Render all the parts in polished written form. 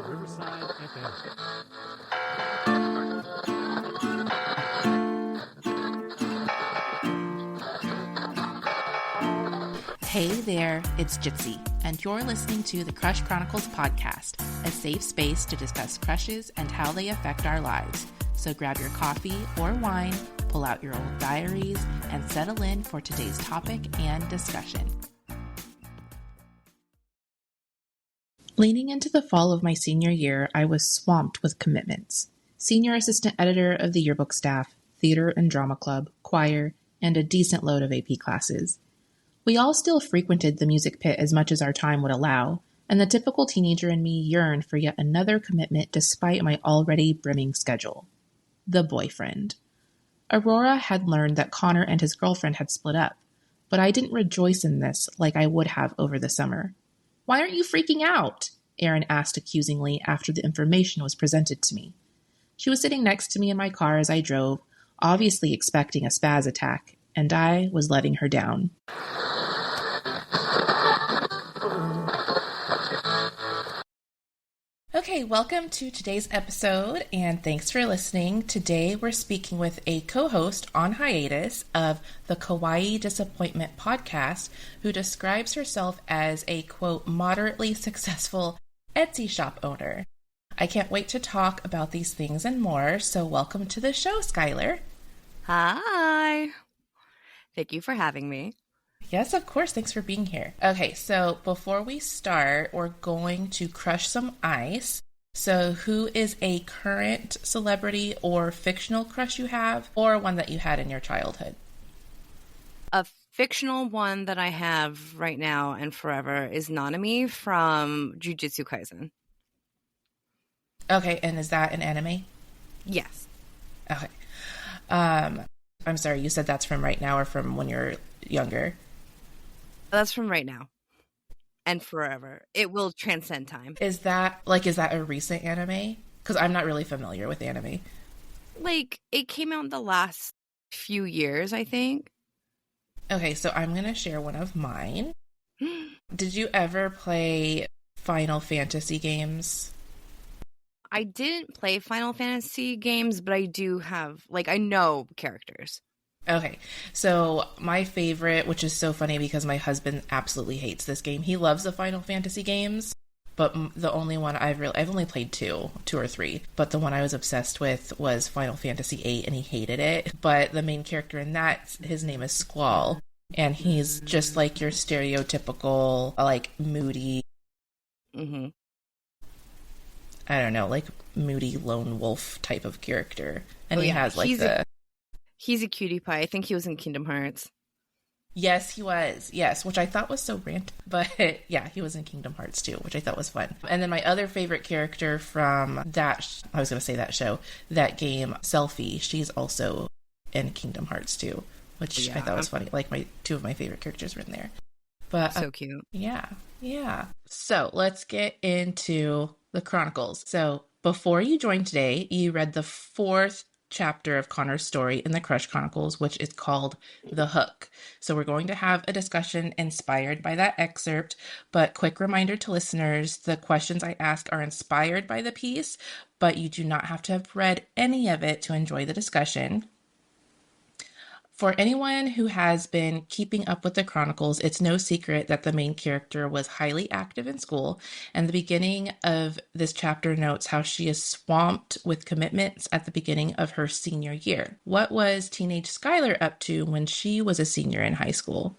Riverside FM. Hey there, it's Jitsie, and you're listening to the Crush Chronicles podcast, a safe space to discuss crushes and how they affect our lives. So grab your coffee or wine, pull out your old diaries, and settle in for today's topic and discussion. Leaning into the fall of my senior year, I was swamped with commitments. Senior assistant editor of the yearbook staff, theater and drama club, choir, and a decent load of AP classes. We all still frequented the music pit as much as our time would allow, and the typical teenager in me yearned for yet another commitment despite my already brimming schedule. The boyfriend. Aurora had learned that Connor and his girlfriend had split up, but I didn't rejoice in this like I would have over the summer. "Why aren't you freaking out?" Erin asked accusingly after the information was presented to me. She was sitting next to me in my car as I drove, obviously expecting a spaz attack, and I was letting her down. Okay, welcome to today's episode, and thanks for listening. Today we're speaking with a co-host on hiatus of the Kawaii Desuppointment podcast, who describes herself as a, quote, moderately successful Etsy shop owner. I can't wait to talk about these things and more, so welcome to the show, Skylar. Hi. Thank you for having me. Yes, of course. Thanks for being here. Okay, so before we start, we're going to crush some ice. So who is a current celebrity or fictional crush you have, or one that you had in your childhood? A fictional one that I have right now and forever is Nanami from Jujutsu Kaisen. Okay, and is that an anime? Yes. Okay. I'm sorry, you said that's from right now or from when you're younger? That's from right now and forever. It will transcend time. Is that a recent anime? Because I'm not really familiar with anime. Like, it came out in the last few years, I think. Okay, so I'm going to share one of mine. Did you ever play Final Fantasy games? I didn't play Final Fantasy games, but I do have, I know characters. Okay, so my favorite, which is so funny because my husband absolutely hates this game. He loves the Final Fantasy games, but the only one I've only played two or three, but the one I was obsessed with was Final Fantasy VIII, and he hated it. But the main character in that, his name is Squall, and he's just like your stereotypical, moody, Mm-hmm. I don't know, moody lone wolf type of character. And he has He's a cutie pie. I think he was in Kingdom Hearts. Yes, he was. Yes, which I thought was so random. But yeah, he was in Kingdom Hearts too, which I thought was fun. And then my other favorite character from that show, that game, Selphie, she's also in Kingdom Hearts too, which I thought was funny. Two of my favorite characters were in there. But so cute. Yeah. So let's get into the Chronicles. So before you joined today, you read the fourth chapter of Connor's story in the Crush Chronicles, which is called The Hook. So we're going to have a discussion inspired by that excerpt, but quick reminder to listeners, the questions I ask are inspired by the piece, but you do not have to have read any of it to enjoy the discussion. For anyone who has been keeping up with the Chronicles, it's no secret that the main character was highly active in school, and the beginning of this chapter notes how she is swamped with commitments at the beginning of her senior year. What was teenage Skylar up to when she was a senior in high school?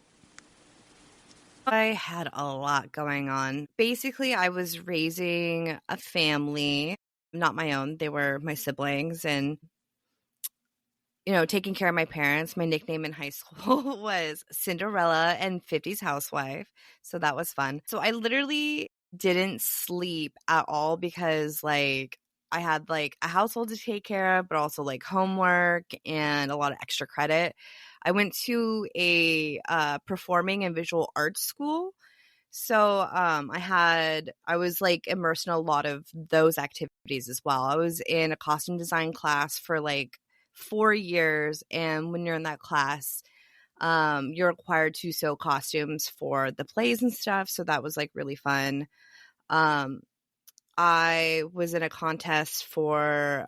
I had a lot going on. Basically, I was raising a family, not my own. They were my siblings, and taking care of my parents. My nickname in high school was Cinderella and 50s Housewife. So that was fun. So I literally didn't sleep at all because I had a household to take care of, but also homework and a lot of extra credit. I went to a performing and visual arts school. So I was immersed in a lot of those activities as well. I was in a costume design class for 4 years, and when you're in that class, you're required to sew costumes for the plays and stuff. So that was really fun. I was in a contest for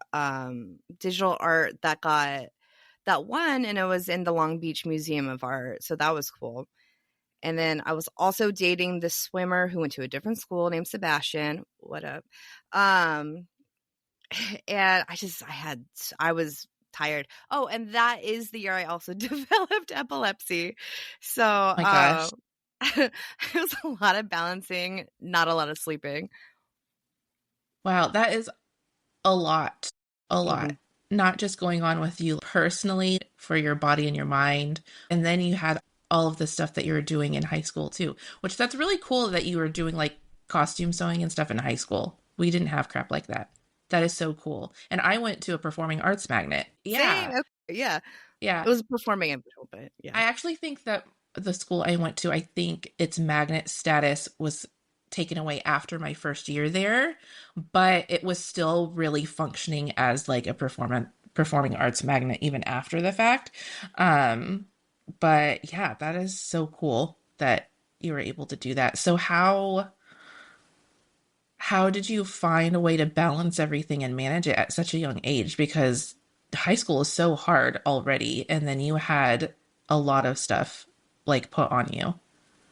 digital art that won, and it was in the Long Beach Museum of Art. So that was cool. And then I was also dating this swimmer who went to a different school named Sebastian. What up? And I was tired. Oh, and that is the year I also developed epilepsy. So Oh my gosh. it was a lot of balancing, not a lot of sleeping. Wow, that is a lot. A lot. Mhm. Not just going on with you personally for your body and your mind. And then you had all of the stuff that you were doing in high school too, which that's really cool that you were doing like costume sewing and stuff in high school. We didn't have crap like that. That is so cool. And I went to a performing arts magnet. Same. Yeah. Okay. Yeah. Yeah. It was performing a little bit. I Yeah. actually think that the school I went to, I think its magnet status was taken away after my first year there, but it was still really functioning as like a performing arts magnet even after the fact. Um, but yeah, that is so cool that you were able to do that. So how did you find a way to balance everything and manage it at such a young age? Because high school is so hard already, and then you had a lot of stuff like put on you.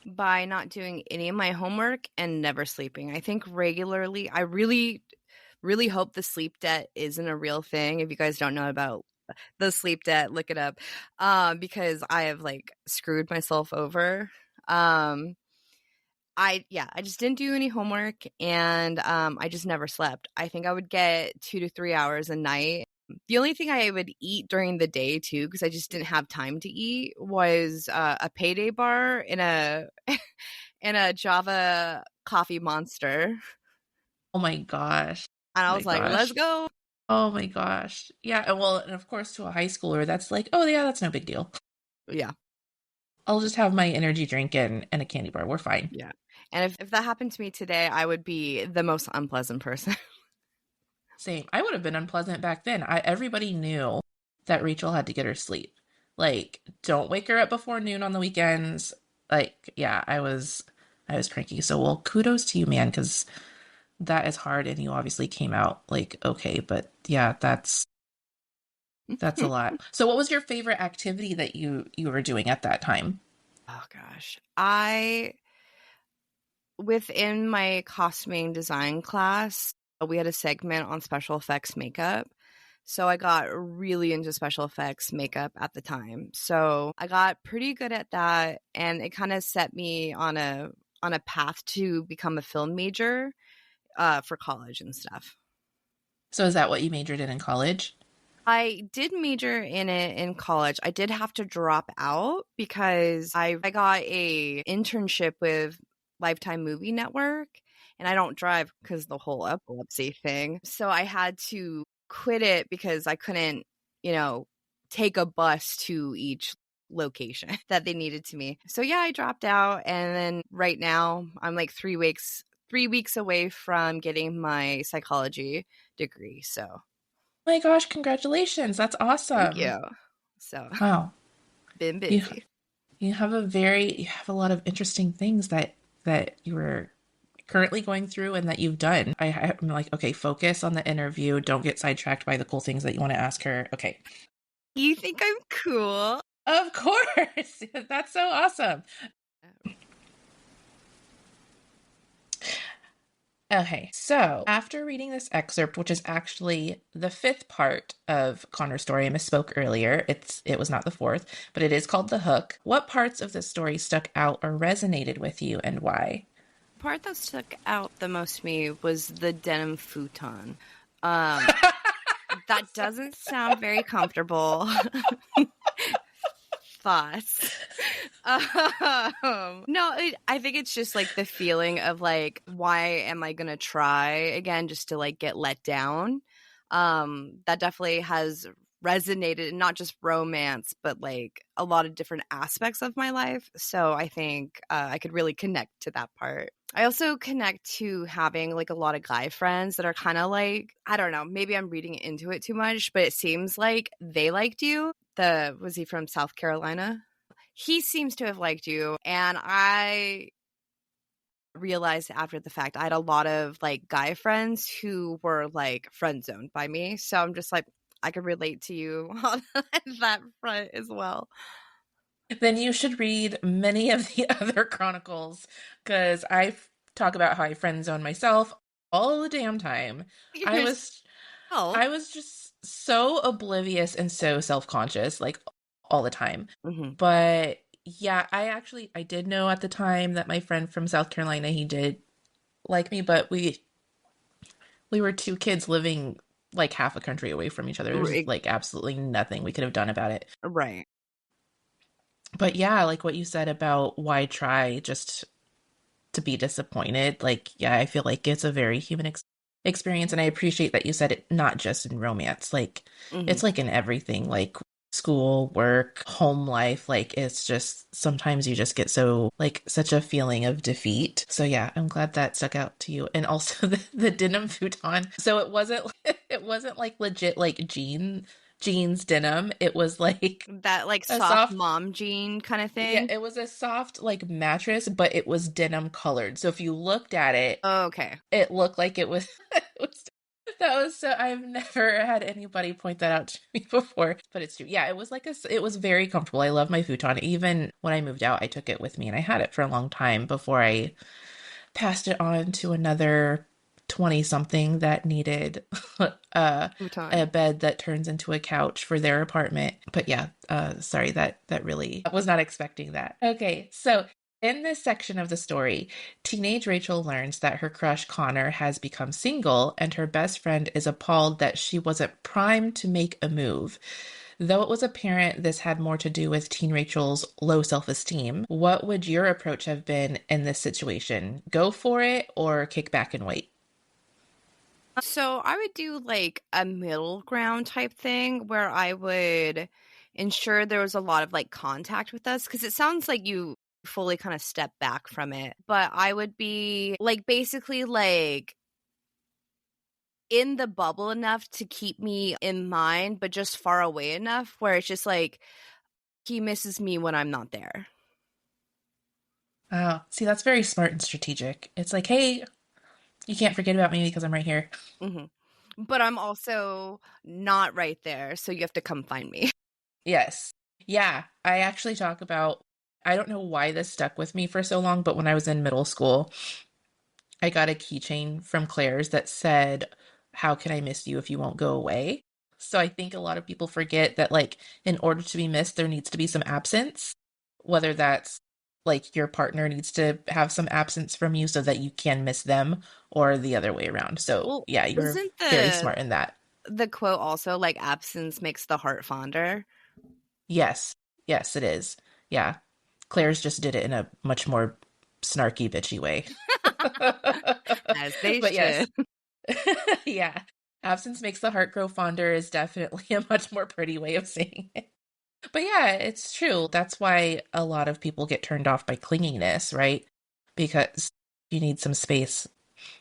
By not doing any of my homework and never sleeping. I think regularly, I really, really hope the sleep debt isn't a real thing. If you guys don't know about the sleep debt, look it up. Because I have like screwed myself over. I just didn't do any homework, and I just never slept. I think I would get 2 to 3 hours a night. The only thing I would eat during the day too, because I just didn't have time to eat, was a payday bar in a in a Java coffee monster. Oh my gosh. And Oh I my was like, let's gosh. go. Oh my gosh. Yeah, and well, and of course to a high schooler, that's like, oh yeah, that's no big deal. Yeah. I'll just have my energy drink and a candy bar. We're fine. Yeah. And if that happened to me today, I would be the most unpleasant person. Same. I would have been unpleasant back then. Everybody knew that Rachel had to get her sleep. Like, don't wake her up before noon on the weekends. Like, yeah, I was cranky. So, well, kudos to you, man, because that is hard, and you obviously came out like okay. But yeah, that's a lot. So, what was your favorite activity that you were doing at that time? Oh gosh. Within my costuming design class, we had a segment on special effects makeup. So I got really into special effects makeup at the time. So I got pretty good at that, and it kind of set me on a path to become a film major for college and stuff. So, is that what you majored in college? I did major in it in college. I did have to drop out because I got a internship with Lifetime Movie Network, and I don't drive because the whole epilepsy thing. So I had to quit it because I couldn't, take a bus to each location that they needed to me. So yeah, I dropped out, and then right now I'm like 3 weeks away from getting my psychology degree. So Oh my gosh, congratulations. That's thank awesome. you. So Wow. been You busy. you have a lot of interesting things that you were currently going through and that you've done. I'm like, okay, focus on the interview. Don't get sidetracked by the cool things that you want to ask her. Okay. You think I'm cool? Of course. That's so awesome. Okay, so after reading this excerpt, which is actually the fifth part of Connor's story, I misspoke earlier. It was not the fourth, but it is called The Hook. What parts of the story stuck out or resonated with you and why? The part that stuck out the most to me was the denim futon. Um, that doesn't sound very comfortable. Thoughts. No, I think it's just like the feeling of like, why am I gonna try again just to like get let down? That definitely has resonated in not just romance, but like a lot of different aspects of my life. So I think I could really connect to that part. I also connect to having like a lot of guy friends that are kind of like, I don't know, maybe I'm reading into it too much, but it seems like they liked you. Was he from South Carolina? He seems to have liked you, and I realized after the fact I had a lot of like guy friends who were like friend zoned by me. So I'm just like, I could relate to you on that front as well. Then you should read many of the other chronicles because talk about how I friend zone myself all the damn time. I was Yourself. I was just so oblivious and so self-conscious like all the time. Mm-hmm. But yeah, I did know at the time that my friend from South Carolina, he did like me, but we were two kids living like half a country away from each other. There's like absolutely nothing we could have done about it. Right. But yeah, like what you said about why try just to be disappointed. Like, yeah, I feel like it's a very human experience. And I appreciate that you said it not just in romance. Like, Mm-hmm. it's like in everything, like school, work, home life. Like, it's just sometimes you just get so, like, such a feeling of defeat. So, yeah, I'm glad that stuck out to you. And also the denim futon. So it wasn't, it wasn't like legit, like jeans denim. It was like That like a soft soft. mom jean kind of Yeah, thing. it was a soft like mattress, but it was denim colored. So if you looked at it, Okay. it looked like it was, it was that was so I've never had anybody point that out to me before, but it's true. Yeah, it was like it was very comfortable. I love my futon. Even when I moved out, I took it with me and I had it for a long time before I passed it on to another 20 something that needed Futon. a bed that turns into a couch for their apartment. But yeah, sorry, that really I was not expecting that. Okay, so in this section of the story, teenage Rachel learns that her crush Connor has become single, and her best friend is appalled that she wasn't primed to make a move. Though it was apparent this had more to do with teen Rachel's low self esteem, what would your approach have been in this situation? Go for it or kick back and wait? So I would do like a middle ground type thing where I would ensure there was a lot of like contact with us because it sounds like you fully kind of step back from it. But I would be like basically like in the bubble enough to keep me in mind, but just far away enough where it's just like he misses me when I'm not there. Oh, see, that's very smart and strategic. It's like, hey, you can't forget about me because I'm right here. Mm-hmm. But I'm also not right there, so you have to come find me. Yes. Yeah, I actually talk about, I don't know why this stuck with me for so long, but when I was in middle school, I got a keychain from Claire's that said, "How can I miss you if you won't go away?" So I think a lot of people forget that, like, in order to be missed, there needs to be some absence, whether that's like your partner needs to have some absence from you so that you can miss them or the other way around. So, Well, yeah, you're isn't very smart in that. the quote also like absence makes the heart fonder? Yes. Yes, it is. Yeah. Claire's just did it in a much more snarky, bitchy way. As they But should. yes. Yeah. Absence makes the heart grow fonder is definitely a much more pretty way of saying it. But yeah, it's true. That's why a lot of people get turned off by clinginess, right? Because you need some space.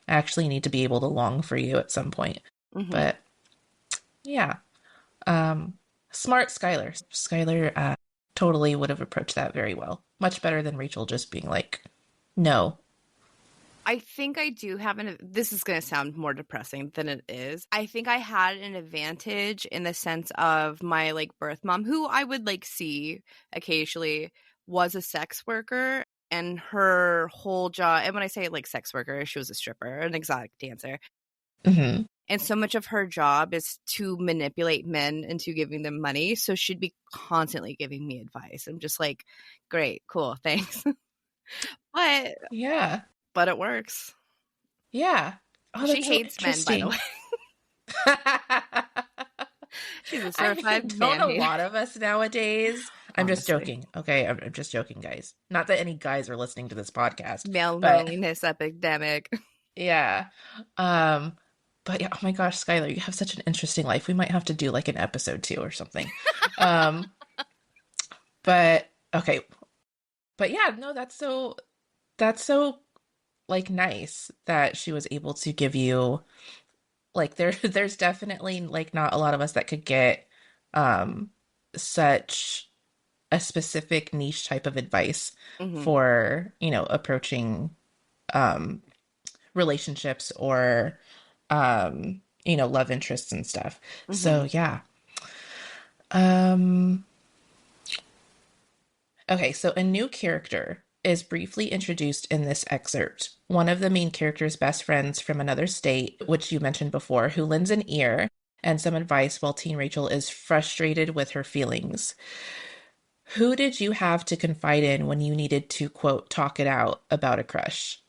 I actually need to be able to long for you at some point. Mm-hmm. But yeah. Um Smart Skylar. Skylar totally would have approached that very well. Much better than Rachel just being like, no. I think I do have this is going to sound more depressing than it is. I think I had an advantage in the sense of my like birth mom, who I would like see occasionally, was a sex worker, and her whole job, and when I say like sex worker, she was a stripper, an exotic dancer. Hmm. And so much of her job is to manipulate men into giving them money. So she'd be constantly giving me advice. I'm just like, great, cool, thanks. but Yeah. but it works. Yeah. Oh, She that's so hates men, by the interesting. way. She's a I certified mean, don't man a hater, lot of us nowadays? I'm just honestly. joking. Okay, I'm just joking, guys. Not that any guys are listening to this podcast, Male but loneliness epidemic. yeah. Um, but yeah, oh my gosh, Skylar, you have such an interesting life. We might have to do like an episode 2 or something. Um, but okay. But yeah, no, that's so like nice that she was able to give you like there's definitely like not a lot of us that could get um such a specific niche type of advice Hmm. for, approaching um relationships or love interests and stuff. Hmm. So yeah. Um okay, so a new character is briefly introduced in this excerpt. One of the main character's best friends from another state, which you mentioned before, who lends an ear and some advice while teen Rachel is frustrated with her feelings. Who did you have to confide in when you needed to, quote, talk it out about a crush?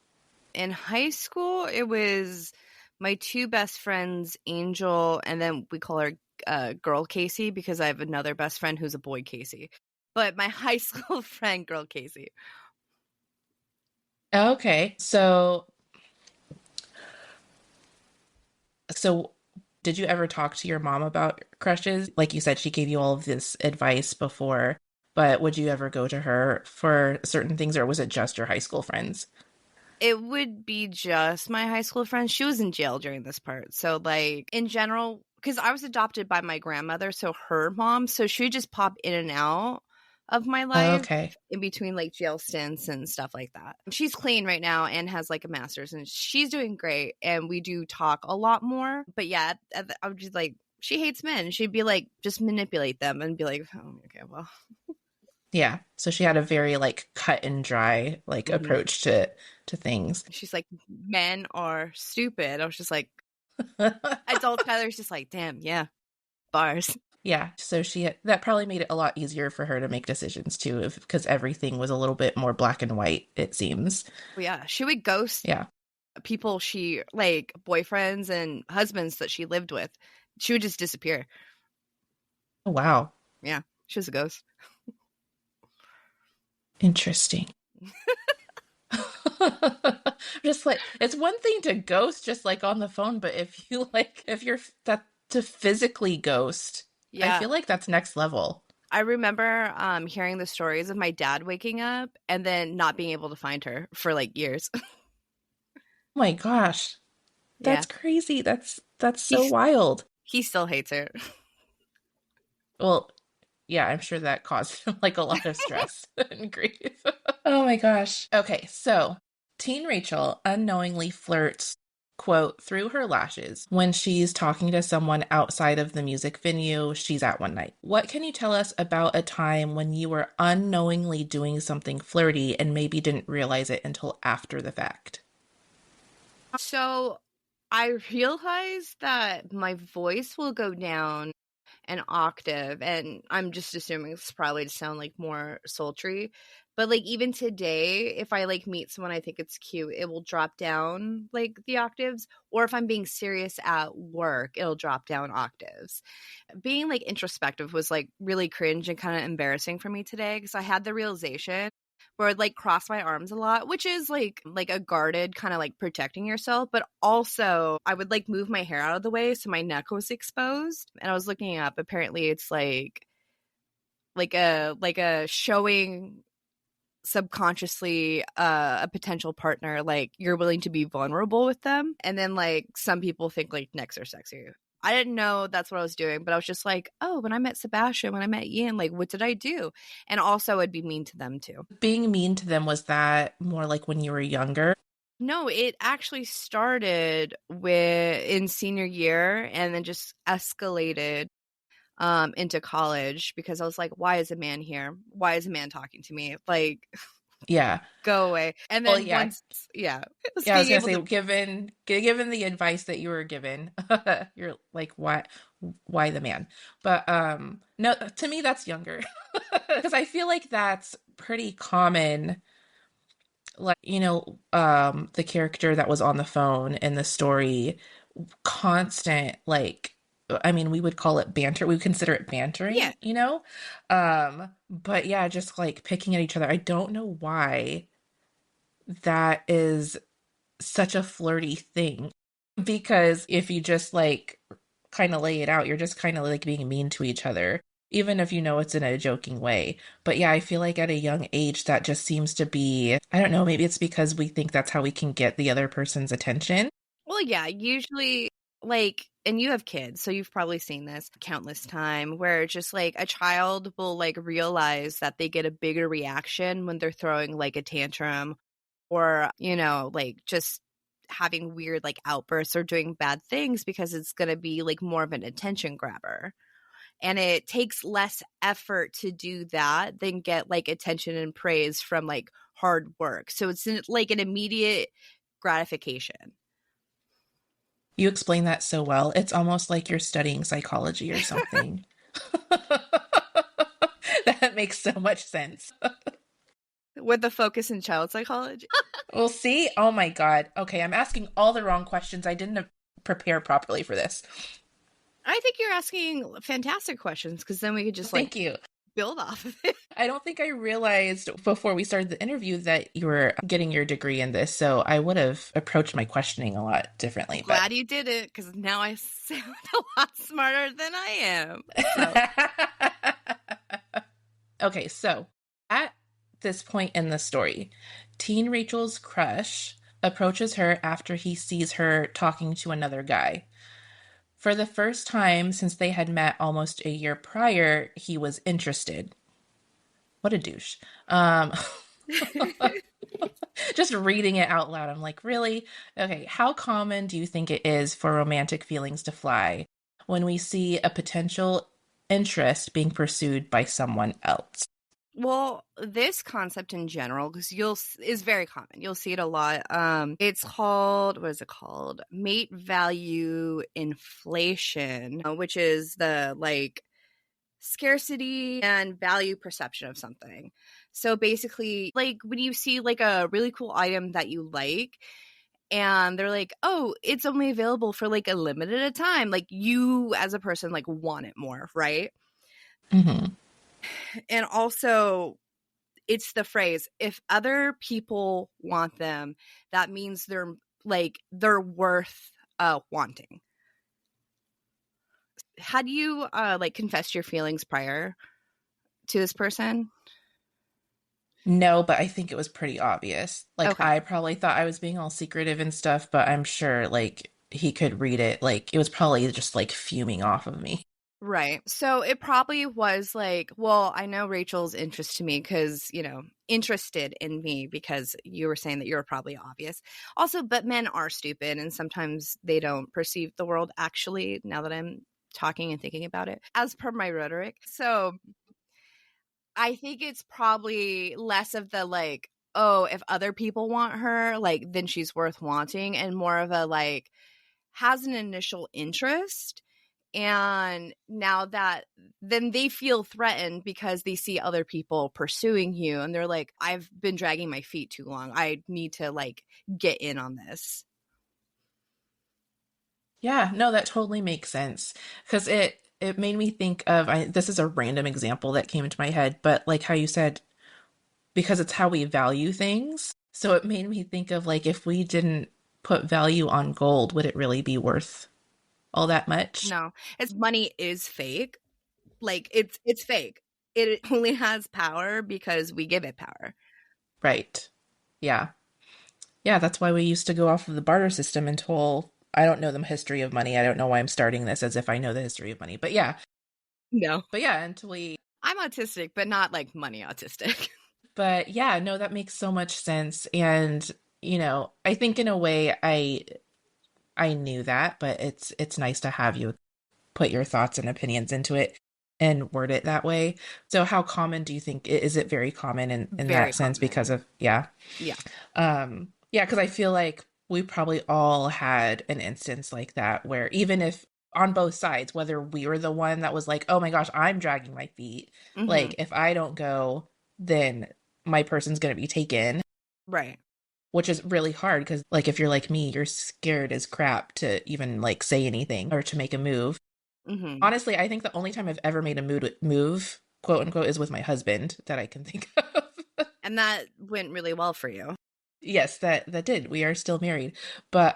In high school, it was my two best friends, Angel, and then we call her girl Casey because I have another best friend who's a boy Casey. But my high school friend, girl Casey. Okay, so did you ever talk to your mom about crushes? Like you said, she gave you all of this advice before, but would you ever go to her for certain things, or was it just your high school friends? It would be just my high school friend. She was in jail during this part. So, like, in general, because I was adopted by my grandmother, so her mom, so she would just pop in and out of my life Okay. in between like jail stints and stuff like that. She's clean right now and has like a master's and she's doing great. And we do talk a lot more. But yeah, I would just like, she hates men. She'd be like, just manipulate them and be like, oh, okay, well. Yeah. So she had a very like cut and dry like Mhm. approach to things. She's like, men are stupid. I was just like, adult Tyler's just like, damn, yeah, bars. Yeah, so that probably made it a lot easier for her to make decisions too, because everything was a little bit more black and white, it seems. But yeah, she would ghost Yeah. people she like boyfriends and husbands that she lived with. She would just disappear. Oh, wow. Yeah, she was a ghost. Interesting. Just like it's one thing to ghost just like on the phone, but if you're that to physically ghost, I Yeah, feel like that's next level. I remember hearing the stories of my dad waking up and then not being able to find her for like years. Oh my gosh. Yeah, That's crazy. That's so he wild. he still hates her. Well, yeah, I'm sure that caused him like a lot of stress and grief. Oh my gosh. Okay, so teen Rachel unknowingly flirts, quote, through her lashes when she's talking to someone outside of the music venue she's at one night. What can you tell us about a time when you were unknowingly doing something flirty and maybe didn't realize it until after the fact? So I realized that my voice will go down an octave, and I'm just assuming it's probably to sound like more sultry. But like even today, if I like meet someone I think it's cute, it will drop down like the octaves. Or if I'm being serious at work, it'll drop down octaves. Being like introspective was like really cringe and kind of embarrassing for me today because I had the realization where I'd like cross my arms a lot, which is like a guarded kind of like protecting yourself, but also I would like move my hair out of the way so my neck was exposed. And I was looking up, apparently it's like a showing subconsciously a potential partner like you're willing to be vulnerable with them, and then like some people think like necks are sexy. I didn't know that's what I was doing, but I was just like, oh, when I met Sebastian, when I met Ian, like what did I do? And also I'd be mean to them too. Being mean to them, was that more like when you were younger? No, it actually started with in senior year and then just escalated into college because I was like, why is a man here? Why is a man talking to me? Like, Yeah. go away. And Well, then yeah. once, yeah, it was Yeah, I was being gonna able say, to, given the advice that you were given, you're like, why the man? But no, to me that's younger, because I feel like that's pretty common. Like, the character that was on the phone in the story, constant like, I mean, we would call it banter. We would consider it yeah. bantering. But yeah, just like picking at each other. I don't know why that is such a flirty thing, because if you just like kind of lay it out, you're just kind of like being mean to each other, even if you know it's in a joking way. But yeah, I feel like at a young age that just seems to be, I don't know, maybe it's because we think that's how we can get the other person's attention. Well, yeah, usually like, and you have kids, so you've probably seen this countless time where just like a child will like realize that they get a bigger reaction when they're throwing like a tantrum or, like just having weird like outbursts or doing bad things, because it's going to be like more of an attention grabber. And it takes less effort to do that than get like attention and praise from like hard work. So it's like an immediate gratification. You explain that so well. It's almost like you're studying psychology or something. That makes so much sense. With the focus in child psychology. We'll see. Oh my God. Okay, I'm asking all the wrong questions. I didn't prepare properly for this. I think you're asking fantastic questions, because then we could just Thank you. build off of it. I don't think I realized before we started the interview that you were getting your degree in this, so I would have approached my questioning a lot differently. Glad you did it, because now I sound a lot smarter than I am. So. Okay, so at this point in the story, teen Rachel's crush approaches her after he sees her talking to another guy. For the first time since they had met almost a year prior, he was interested. What a douche. Just reading it out loud, I'm like, really? Okay, how common do you think it is for romantic feelings to fly when we see a potential interest being pursued by someone else? Well, this concept in general, because is very common. You'll see it a lot. It's called, what is it called? Mate value inflation, which is the like scarcity and value perception of something. So basically, like when you see like a really cool item that you like, and they're like, oh, it's only available for like a limited time, like you as a person like want it more, right? Mm-hmm. And also, it's the phrase, if other people want them, that means they're worth wanting. Had you like confessed your feelings prior to this person? No, but I think it was pretty obvious. Like, Okay. I probably thought I was being all secretive and stuff, but I'm sure, like, he could read it. Like, it was probably just, like, fuming off of me. Right. So it probably was like, well, I know Rachel's interest to me because, interested in me because you were saying that you were probably obvious. Also, but men are stupid and sometimes they don't perceive the world actually, now that I'm talking and thinking about it, as per my rhetoric. So I think it's probably less of the like, oh, if other people want her, like, then she's worth wanting, and more of a like, has an initial interest. And now that then they feel threatened because they see other people pursuing you and they're like, I've been dragging my feet too long. I need to like get in on this. Yeah, no, that totally makes sense. Because it made me think of, this is a random example that came into my head, but like how you said, because it's how we value things. So it made me think of like, if we didn't put value on gold, would it really be worth all that much? No, it's money is fake. Like it's fake. It only has power because we give it power. Right. Yeah. Yeah, that's why we used to go off of the barter system until I don't know the history of money. I don't know why I'm starting this as if I know the history of money. But yeah. No. But yeah, until we I'm autistic, but not like money autistic. But yeah, no, that makes so much sense. And, I think in a way I knew that, but it's nice to have you put your thoughts and opinions into it and word it that way. So how common do you think is it very common in Very that sense common. because of yeah. Yeah. Yeah, because I feel like we probably all had an instance like that where even if on both sides, whether we were the one that was like, oh my gosh, I'm dragging my feet, Mm-hmm. like if I don't go, then my person's going to be taken. Right. Which is really hard because, like, if you're like me, you're scared as crap to even, like, say anything or to make a move. Mm-hmm. Honestly, I think the only time I've ever made a move, quote unquote, is with my husband that I can think of. And that went really well for you. Yes, that did. We are still married. But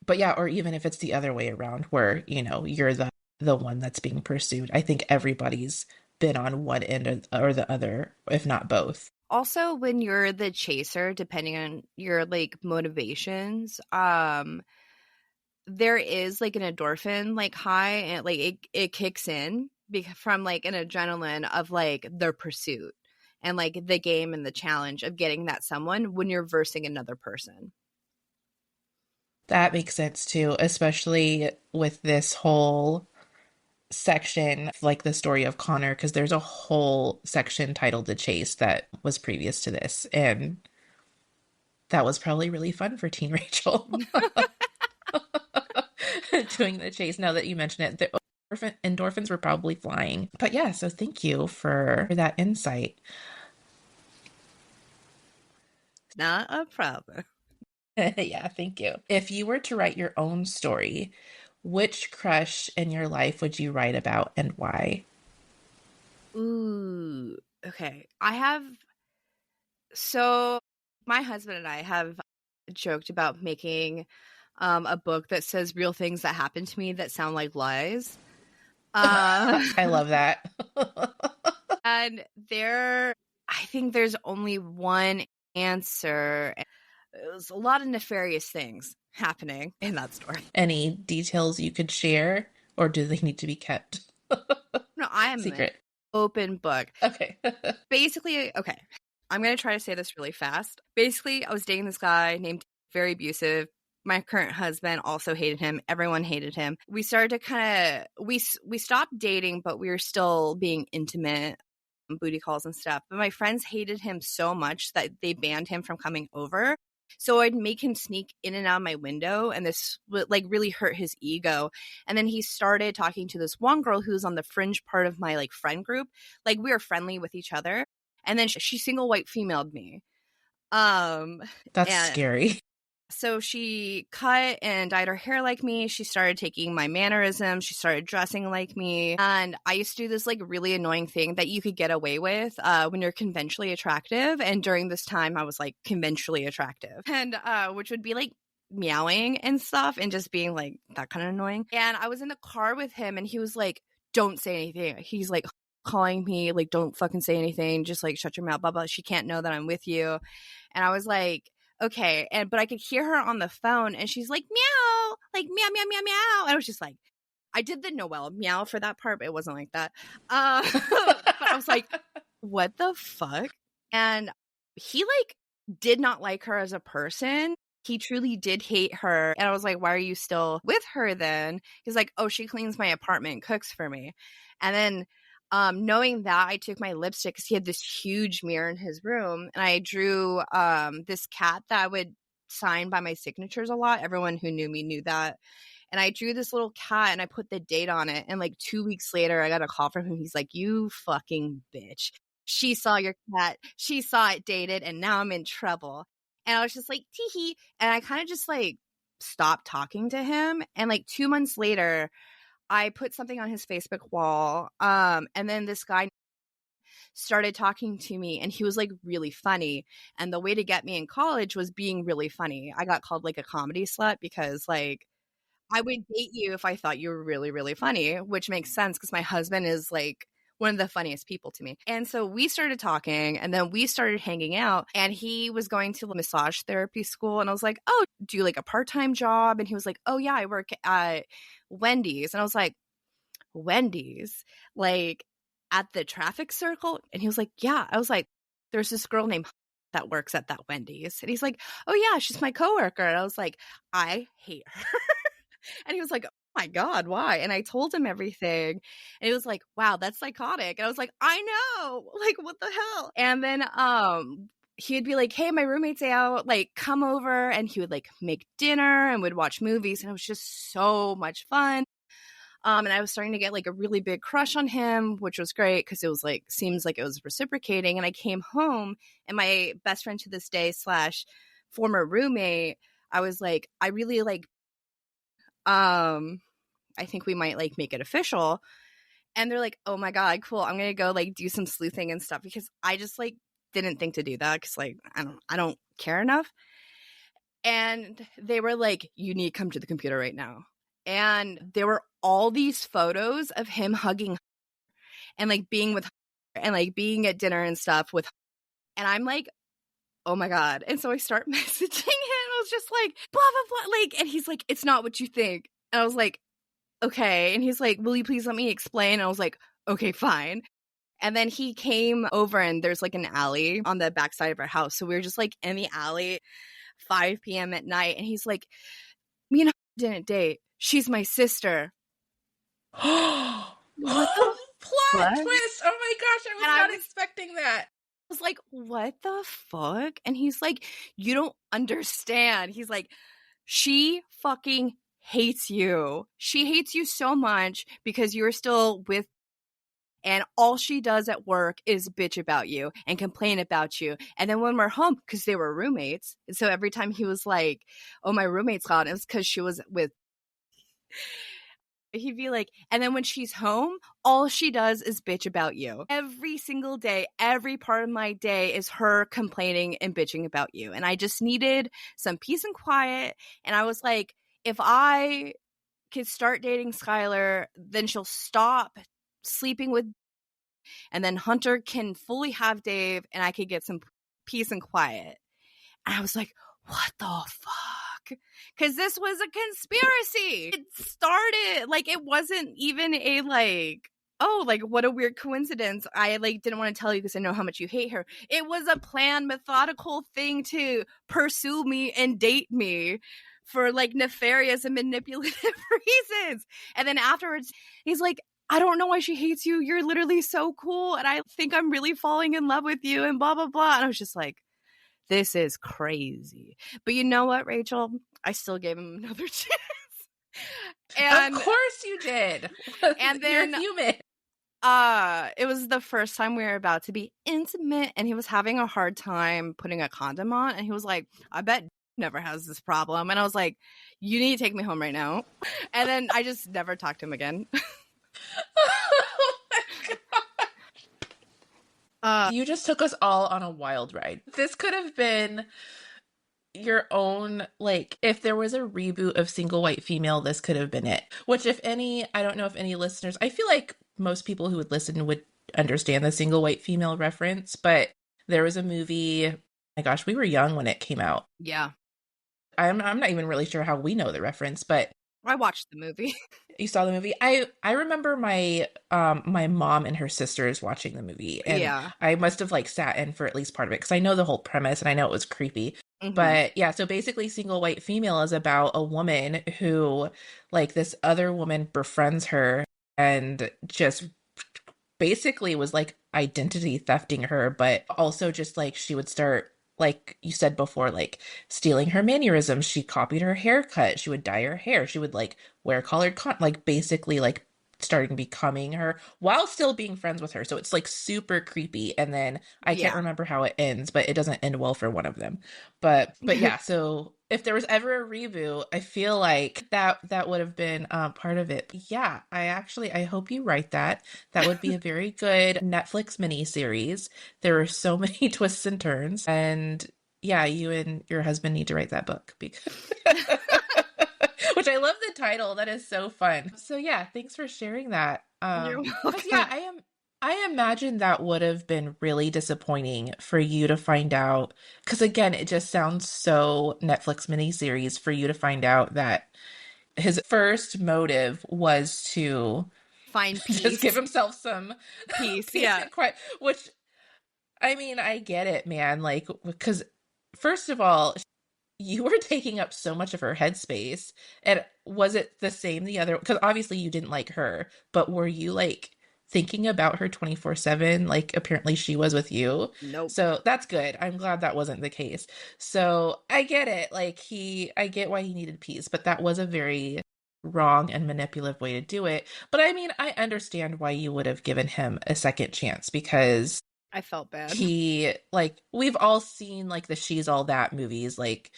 yeah, or even if it's the other way around where, you're the one that's being pursued. I think everybody's been on one end or the other, if not both. Also, when you're the chaser, depending on your like motivations, there is like an endorphin like high, and like it kicks in from like an adrenaline of like their pursuit. and like the game and the challenge of getting that someone when you're versing another person. That makes sense too, especially with this whole section, like the story of Connor, because there's a whole section titled The Chase that was previous to this. And that was probably really fun for Teen Rachel doing the chase. Now that you mention it, the endorphins were probably flying. But yeah, so thank you for that insight. Not a problem. Yeah, thank you. If you were to write your own story, which crush in your life would you write about and why? Ooh, okay. So my husband and I have joked about making a book that says real things that happened to me that sound like lies. I love that. And I think there's only one answer. There's a lot of nefarious things happening in that story. Any details you could share, or do they need to be kept No, I am secret? an open book. Okay. Basically, okay, I'm going to try to say this really fast. Basically, I was dating this guy named very abusive. My current husband also hated him. Everyone hated him. We started to kind of, we stopped dating, but we were still being intimate, booty calls and stuff. But my friends hated him so much that they banned him from coming over. So I'd make him sneak in and out of my window, and this would like really hurt his ego. And then he started talking to this one girl who's on the fringe part of my like friend group. Like we were friendly with each other. And then she single white femaled me. That's scary. So she cut and dyed her hair like me. She started taking my mannerisms. She started dressing like me. And I used to do this like really annoying thing that you could get away with when you're conventionally attractive. And during this time, I was like conventionally attractive. And which would be like meowing and stuff and just being like that kind of annoying. And I was in the car with him and he was like, don't say anything. He's like calling me like, don't fucking say anything. Just like shut your mouth, blah, blah. She can't know that I'm with you. And I was like, okay, but I could hear her on the phone and she's like, meow, like meow, meow, meow, meow. And I was just like, I did the Noelle meow for that part, but it wasn't like that. But I was like, what the fuck? And he like did not like her as a person. He truly did hate her. And I was like, why are you still with her then? He's like, oh, she cleans my apartment and cooks for me. And then knowing that, I took my lipstick because he had this huge mirror in his room, and I drew this cat that I would sign by my signatures a lot. Everyone who knew me knew that. And I drew this little cat and I put the date on it. And like 2 weeks later, I got a call from him. He's like, you fucking bitch. She saw your cat. She saw it dated, and now I'm in trouble. And I was just like, tee hee. And I kind of just like stopped talking to him. And like 2 months later, I put something on his Facebook wall, and then this guy started talking to me, and he was like really funny. And the way to get me in college was being really funny. I got called like a comedy slut because like I would date you if I thought you were really, really funny, which makes sense because my husband is like one of the funniest people to me. And so we started talking, and then we started hanging out, and he was going to massage therapy school. And I was like, oh, do you like a part-time job? And he was like, oh yeah, I work at Wendy's. And I was like, Wendy's? Like at the traffic circle? And he was like, yeah. I was like, there's this girl named that works at that Wendy's. And he's like, oh yeah, she's my coworker. And I was like, I hate her. And he was like, oh my God, why? And I told him everything. And he was like, wow, that's psychotic. And I was like, I know. Like, what the hell? And then he'd be like, hey, my roommate's out, like come over. And he would like make dinner and would watch movies. And it was just so much fun. And I was starting to get like a really big crush on him, which was great because it was like, seems like it was reciprocating. And I came home, and my best friend to this day / former roommate, I was like, I really like, I think we might like make it official. And they're like, oh my God, cool. I'm going to go like do some sleuthing and stuff, because I just like didn't think to do that because like, I don't care enough. And they were like, you need to come to the computer right now. And there were all these photos of him hugging and like being with her and like being at dinner and stuff with her. And I'm like, oh my God. And so I start messaging him. I was just like, blah, blah, blah. Like, and he's like, it's not what you think. And I was like, okay. And he's like, will you please let me explain? And I was like, okay, fine. And then he came over and there's like an alley on the backside of our house. So we were just like in the alley, 5 p.m. at night. And he's like, me and her didn't date. She's my sister. What the plot fuck? twist? Oh my gosh, I was not expecting that. I was like, what the fuck? And he's like, you don't understand. He's like, she fucking hates you. She hates you so much because you're still with, and all she does at work is bitch about you and complain about you. And then when we're home, because they were roommates, and so every time he was like, oh, my roommate's gone, it was because she was with, he'd be like, and then when she's home, all she does is bitch about you. Every single day, every part of my day is her complaining and bitching about you. And I just needed some peace and quiet. And I was like, if I could start dating Skylar, then she'll stop sleeping with, and then Hunter can fully have Dave, and I could get some peace and quiet. And I was like, what the fuck? Because this was a conspiracy. It started, like, it wasn't even a, like, oh, like, what a weird coincidence. I, like, didn't want to tell you because I know how much you hate her. It was a planned, methodical thing to pursue me and date me for, like, nefarious and manipulative reasons. And then afterwards, he's like, I don't know why she hates you. You're literally so cool. And I think I'm really falling in love with you and blah, blah, blah. And I was just like, this is crazy. But you know what, Rachel? I still gave him another chance. And of course you did. And then you're human. It was the first time we were about to be intimate, and he was having a hard time putting a condom on. And he was like, I bet never has this problem. And I was like, you need to take me home right now. And then I just never talked to him again. Oh my god. You just took us all on a wild ride. This could have been your own, like, if there was a reboot of Single White Female, this could have been it. Which, if any, I don't know if any listeners, I feel like most people who would listen would understand the Single White Female reference, but there was a movie, my gosh, we were young when it came out. Yeah. I'm not even really sure how we know the reference, but I watched the movie. You saw the movie? I remember my my mom and her sisters watching the movie, and yeah. I must have like sat in for at least part of it because I know the whole premise and I know it was creepy. Mm-hmm. But yeah, so basically Single White Female is about a woman who, like, this other woman befriends her and just basically was like identity thefting her, but also just like she would start, like you said before, like stealing her mannerisms. She copied her haircut. She would dye her hair. She would like wear collared like basically like starting becoming her while still being friends with her. So it's like super creepy. And then I can't remember how it ends, but it doesn't end well for one of them. But yeah, so if there was ever a reboot, I feel like that would have been part of it. But yeah, I hope you write that. That would be a very good Netflix miniseries. There are so many twists and turns. And yeah, you and your husband need to write that book because which I love the title. That is so fun. So yeah, thanks for sharing that. You're welcome. Yeah, I imagine that would have been really disappointing for you to find out, because again, it just sounds so Netflix miniseries for you to find out that his first motive was to find peace, just give himself some peace. Yeah, and quiet, which, I mean, I get it, man. Like, because first of all, you were taking up so much of her headspace. And was it the same the other? Because obviously you didn't like her, but were you like thinking about her 24/7 like apparently she was with you? Nope. So that's good. I'm glad that wasn't the case. So I get it. Like I get why he needed peace, but that was a very wrong and manipulative way to do it. But I mean, I understand why you would have given him a second chance, because I felt bad. He, like, we've all seen like the She's All That movies, like,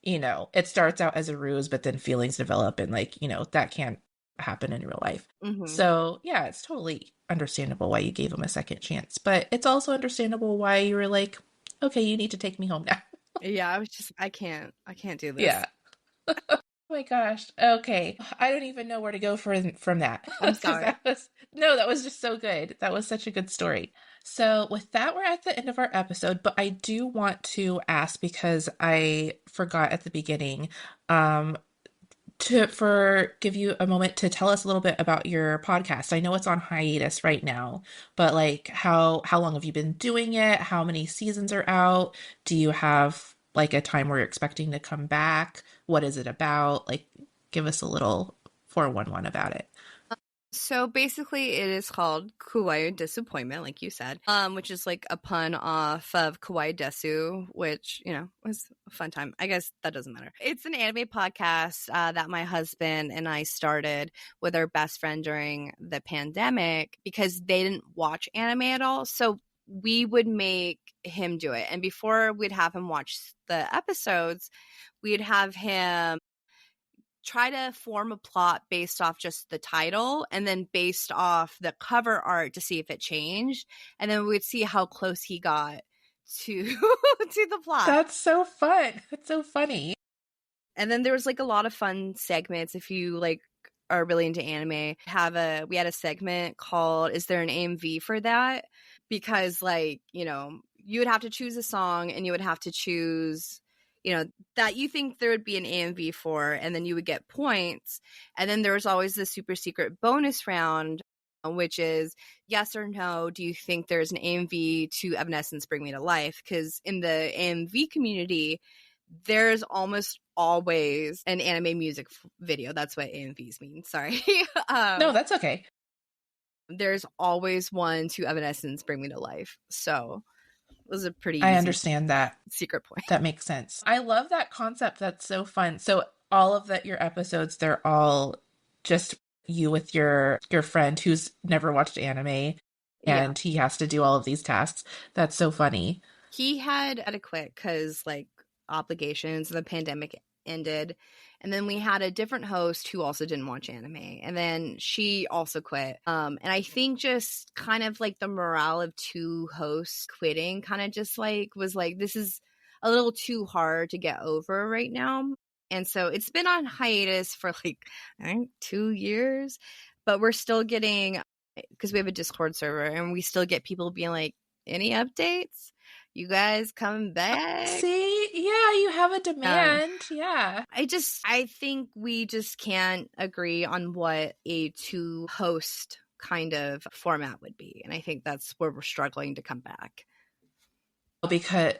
you know, it starts out as a ruse, but then feelings develop, and like, you know, that can't happen in real life. Mm-hmm. So yeah, it's totally understandable why you gave him a second chance, but it's also understandable why you were like, okay, you need to take me home now. Yeah, I was just, I can't do this. Yeah. Oh my gosh. Okay. I don't even know where to go from that. I'm sorry. that was just so good. That was such a good story. So with that, we're at the end of our episode, but I do want to ask, because I forgot at the beginning, to give you a moment to tell us a little bit about your podcast. I know it's on hiatus right now, but like how long have you been doing it? How many seasons are out? Do you have like a time where you're expecting to come back? What is it about? Like give us a little 411 about it. So basically, it is called Kawaii Disappointment, like you said, which is like a pun off of Kawaii Desu, which, was a fun time. I guess that doesn't matter. It's an anime podcast that my husband and I started with our best friend during the pandemic because they didn't watch anime at all. So we would make him do it. And before we'd have him watch the episodes, we'd have him try to form a plot based off just the title and then based off the cover art to see if it changed, and then we'd see how close he got to to the plot. That's so fun. That's so funny. And then there was like a lot of fun segments if you like are really into anime. We had a segment called "Is there an AMV for that?" Because like, you would have to choose a song and you would have to choose that you think there would be an AMV for, and then you would get points. And then there was always the super secret bonus round, which is yes or no, do you think there's an AMV to Evanescence Bring Me to Life? Because in the AMV community, there's almost always an anime music video. That's what AMVs mean. Sorry. No, that's okay. There's always one to Evanescence Bring Me to Life. So it was a pretty I easy understand that. secret point. That makes sense. I love that concept. That's so fun. So all of your episodes, they're all just you with your friend who's never watched anime and he has to do all of these tasks. That's so funny. He had to quit because like obligations, the pandemic ended. And then we had a different host who also didn't watch anime. And then she also quit. And I think just kind of like the morale of two hosts quitting kind of just like was like, this is a little too hard to get over right now. And so it's been on hiatus for like, I think 2 years, but we're still getting, because we have a Discord server and we still get people being like, any updates? You guys coming back? See? Yeah, you have a demand. Yeah. I think we just can't agree on what a two host kind of format would be. And I think that's where we're struggling to come back.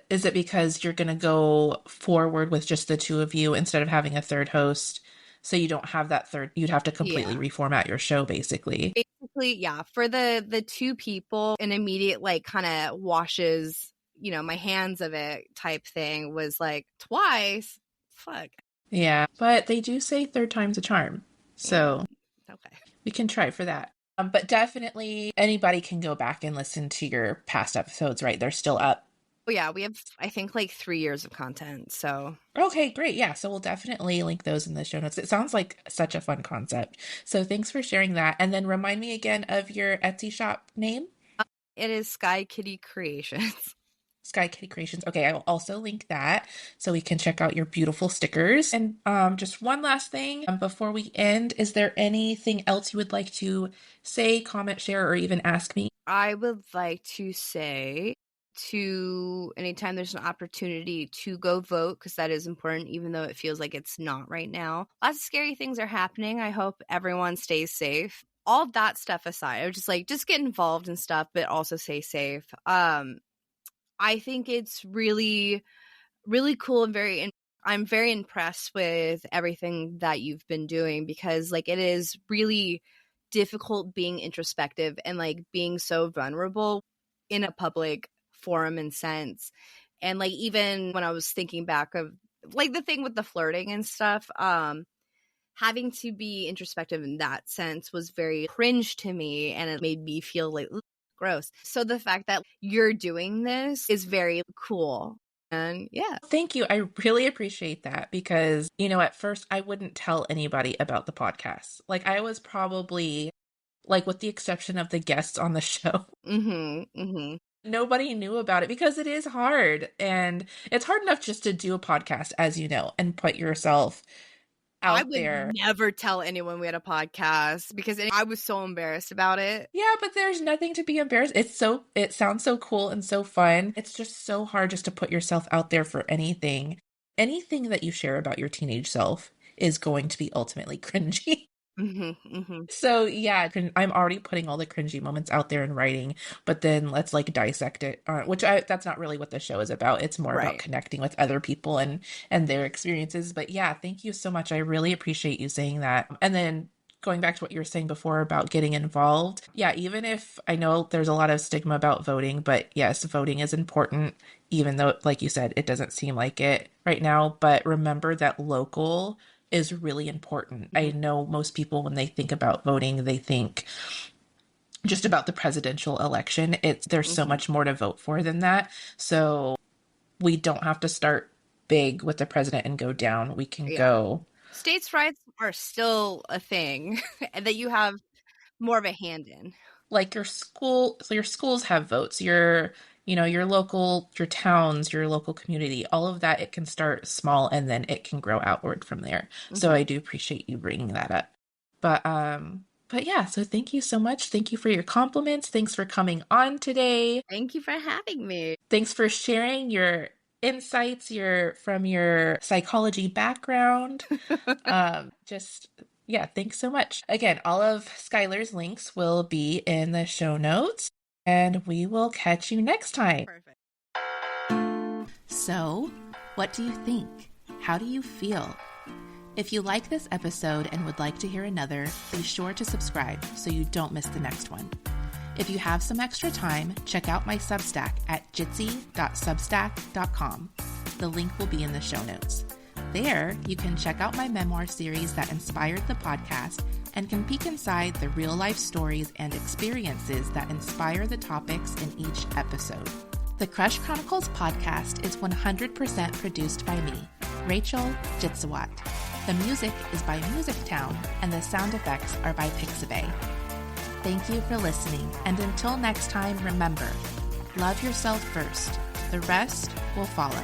Is it because you're going to go forward with just the two of you instead of having a third host? So you don't have that third, you'd have to completely reformat your show basically. Basically, yeah. For the two people, an immediate like kind of washes my hands of it type thing was like twice. Fuck. Yeah, but they do say third time's a charm. So okay, we can try for that. But definitely anybody can go back and listen to your past episodes, right? They're still up. Oh yeah, we have I think like 3 years of content. So okay, great. Yeah, so we'll definitely link those in the show notes. It sounds like such a fun concept. So thanks for sharing that. And then remind me again of your Etsy shop name. It is Sky Kitty Creations. Sky Kitty Creations. Okay, I will also link that so we can check out your beautiful stickers. And just one last thing before we end, is there anything else you would like to say, comment, share, or even ask me? I would like to say to anytime there's an opportunity to go vote, because that is important, even though it feels like it's not right now. Lots of scary things are happening. I hope everyone stays safe. All that stuff aside, I was just get involved in stuff, but also stay safe. I think it's really, really cool and I'm very impressed with everything that you've been doing, because like it is really difficult being introspective and like being so vulnerable in a public forum and sense. And like even when I was thinking back of like the thing with the flirting and stuff, having to be introspective in that sense was very cringe to me, and it made me feel like gross. So the fact that you're doing this is very cool. And yeah. Thank you. I really appreciate that, because, at first I wouldn't tell anybody about the podcast. Like I was probably, like with the exception of the guests on the show, nobody knew about it, because it is hard. And it's hard enough just to do a podcast, as you know, and put yourself out there. I would never tell anyone we had a podcast because I was so embarrassed about it. Yeah, but there's nothing to be embarrassed. It sounds so cool and so fun. It's just so hard just to put yourself out there for anything that you share about your teenage self is going to be ultimately cringy. Mm-hmm. So yeah, I'm already putting all the cringy moments out there in writing, but then let's like dissect it, that's not really what the show is about. It's more about Right. connecting with other people and their experiences. But yeah, thank you so much. I really appreciate you saying that. And then going back to what you were saying before about getting involved. Yeah, even if I know there's a lot of stigma about voting, but yes, voting is important, even though, like you said, it doesn't seem like it right now. But remember that local is really important. I know most people, when they think about voting, they think just about the presidential election. There's so much more to vote for than that. So we don't have to start big with the president and go down. We can go. States' rights are still a thing that you have more of a hand in. Like your schools have votes. Your local, your towns, your local community, all of that, it can start small and then it can grow outward from there. So I do appreciate you bringing that up. But yeah, so thank you so much. Thank you for your compliments. Thanks for coming on today. Thank you for having me. Thanks for sharing your insights, from your psychology background. Yeah, thanks so much. Again, all of Skylar's links will be in the show notes, and we will catch you next time. Perfect. So, what do you think? How do you feel? If you like this episode and would like to hear another, be sure to subscribe so you don't miss the next one. If you have some extra time, check out my Substack at jitsie.substack.com. The link will be in the show notes. There, you can check out my memoir series that inspired the podcast and can peek inside the real-life stories and experiences that inspire the topics in each episode. The Crush Chronicles podcast is 100% produced by me, Rachel Jitsawat. The music is by Music Town, and the sound effects are by Pixabay. Thank you for listening, and until next time, remember, love yourself first. The rest will follow.